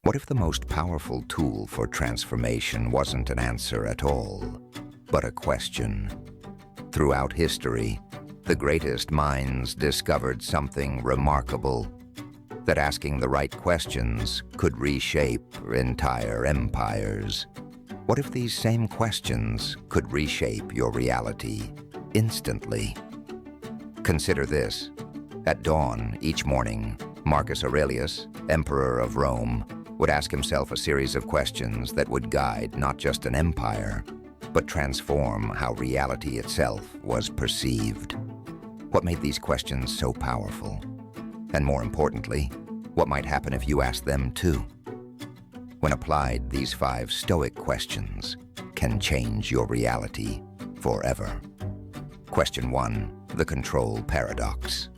What if the most powerful tool for transformation wasn't an answer at all, but a question? Throughout history, the greatest minds discovered something remarkable, that asking the right questions could reshape entire empires. What if these same questions could reshape your reality instantly? Consider this. At dawn each morning, Marcus Aurelius, Emperor of Rome, would ask himself a series of questions that would guide not just an empire, but transform how reality itself was perceived. What made these questions so powerful? And more importantly, what might happen if you asked them too? When applied, these 5 Stoic questions can change your reality forever. Question 1, the control paradox.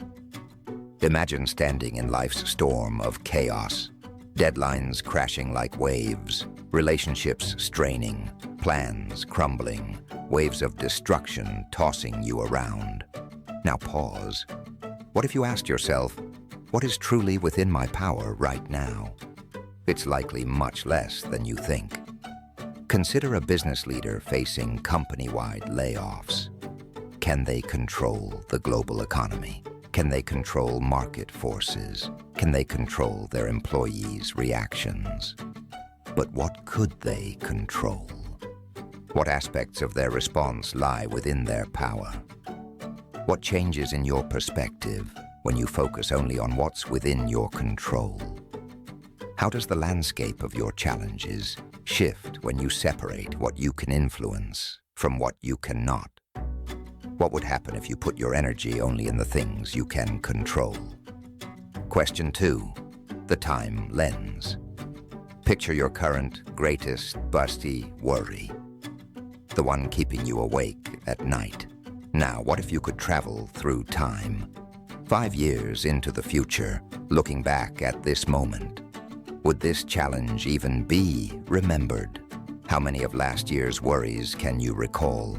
Imagine standing in life's storm of chaos, deadlines crashing like waves, relationships straining, plans crumbling, waves of destruction tossing you around. Now pause. What if you asked yourself, what is truly within my power right now? It's likely much less than you think. Consider a business leader facing company-wide layoffs. Can they control the global economy? Can they control market forces? Can they control their employees' reactions? But what could they control? What aspects of their response lie within their power? What changes in your perspective when you focus only on what's within your control? How does the landscape of your challenges shift when you separate what you can influence from what you cannot? What would happen if you put your energy only in the things you can control? Question 2, the time lens. Picture your current, greatest, busty worry, the one keeping you awake at night. Now, what if you could travel through time? 5 years into the future, looking back at this moment, would this challenge even be remembered? How many of last year's worries can you recall?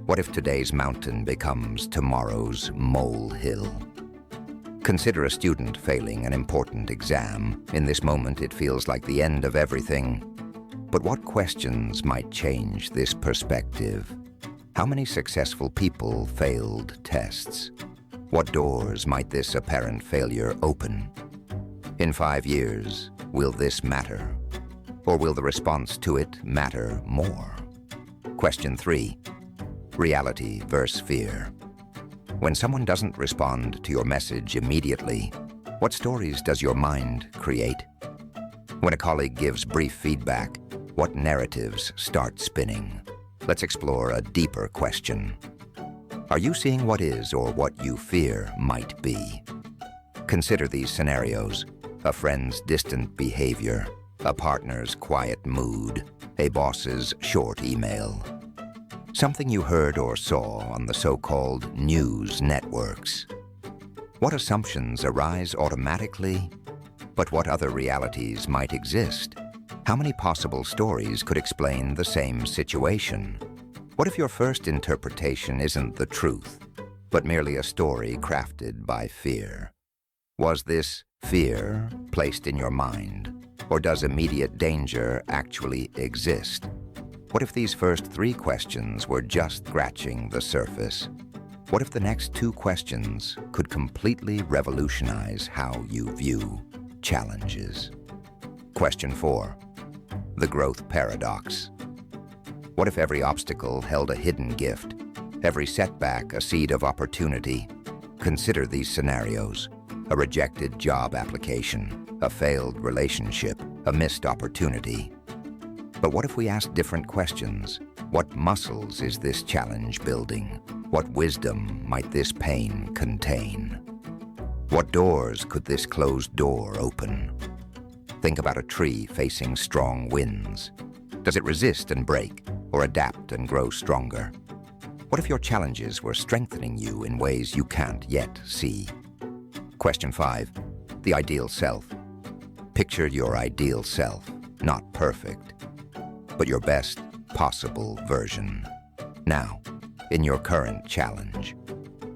What if today's mountain becomes tomorrow's molehill? Consider a student failing an important exam. In this moment, it feels like the end of everything. But what questions might change this perspective? How many successful people failed tests? What doors might this apparent failure open? In 5 years, will this matter? Or will the response to it matter more? Question 3, reality versus fear. When someone doesn't respond to your message immediately, what stories does your mind create? When a colleague gives brief feedback, what narratives start spinning? Let's explore a deeper question. Are you seeing what is or what you fear might be? Consider these scenarios: a friend's distant behavior, a partner's quiet mood, a boss's short email. Something you heard or saw on the so-called news networks. What assumptions arise automatically? But what other realities might exist? How many possible stories could explain the same situation? What if your first interpretation isn't the truth, but merely a story crafted by fear? Was this fear placed in your mind, or does immediate danger actually exist? What if these first 3 questions were just scratching the surface? What if the next 2 questions could completely revolutionize how you view challenges? Question 4, the growth paradox. What if every obstacle held a hidden gift, every setback a seed of opportunity? Consider these scenarios: a rejected job application, a failed relationship, a missed opportunity. But what if we ask different questions? What muscles is this challenge building? What wisdom might this pain contain? What doors could this closed door open? Think about a tree facing strong winds. Does it resist and break, or adapt and grow stronger? What if your challenges were strengthening you in ways you can't yet see? Question 5, the ideal self. Picture your ideal self, not perfect, but your best possible version. Now, in your current challenge,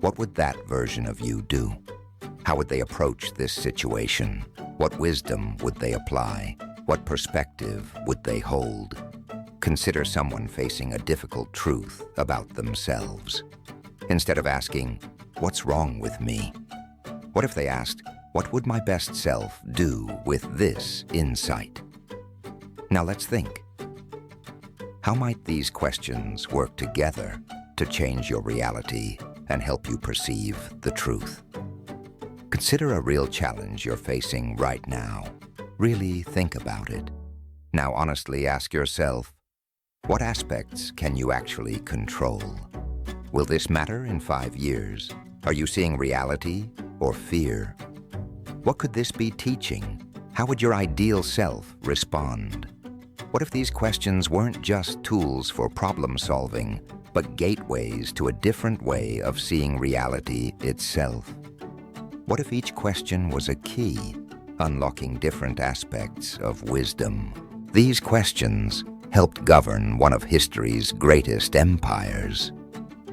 what would that version of you do? How would they approach this situation? What wisdom would they apply? What perspective would they hold? Consider someone facing a difficult truth about themselves. Instead of asking, "What's wrong with me?" what if they asked, "What would my best self do with this insight?" Now let's think. How might these questions work together to change your reality and help you perceive the truth? Consider a real challenge you're facing right now. Really think about it. Now honestly ask yourself, what aspects can you actually control? Will this matter in 5 years? Are you seeing reality or fear? What could this be teaching? How would your ideal self respond? What if these questions weren't just tools for problem solving, but gateways to a different way of seeing reality itself? What if each question was a key, unlocking different aspects of wisdom? These questions helped govern one of history's greatest empires.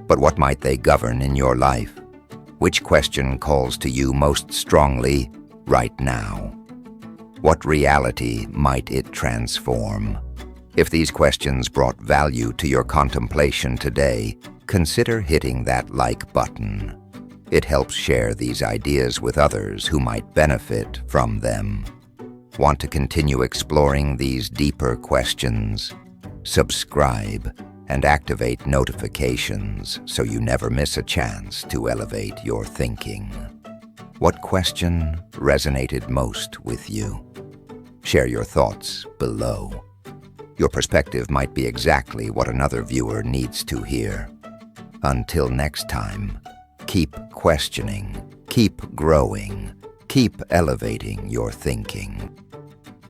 But what might they govern in your life? Which question calls to you most strongly right now? What reality might it transform? If these questions brought value to your contemplation today, consider hitting that like button. It helps share these ideas with others who might benefit from them. Want to continue exploring these deeper questions? Subscribe and activate notifications so you never miss a chance to elevate your thinking. What question resonated most with you? Share your thoughts below. Your perspective might be exactly what another viewer needs to hear. Until next time, keep questioning, keep growing, keep elevating your thinking.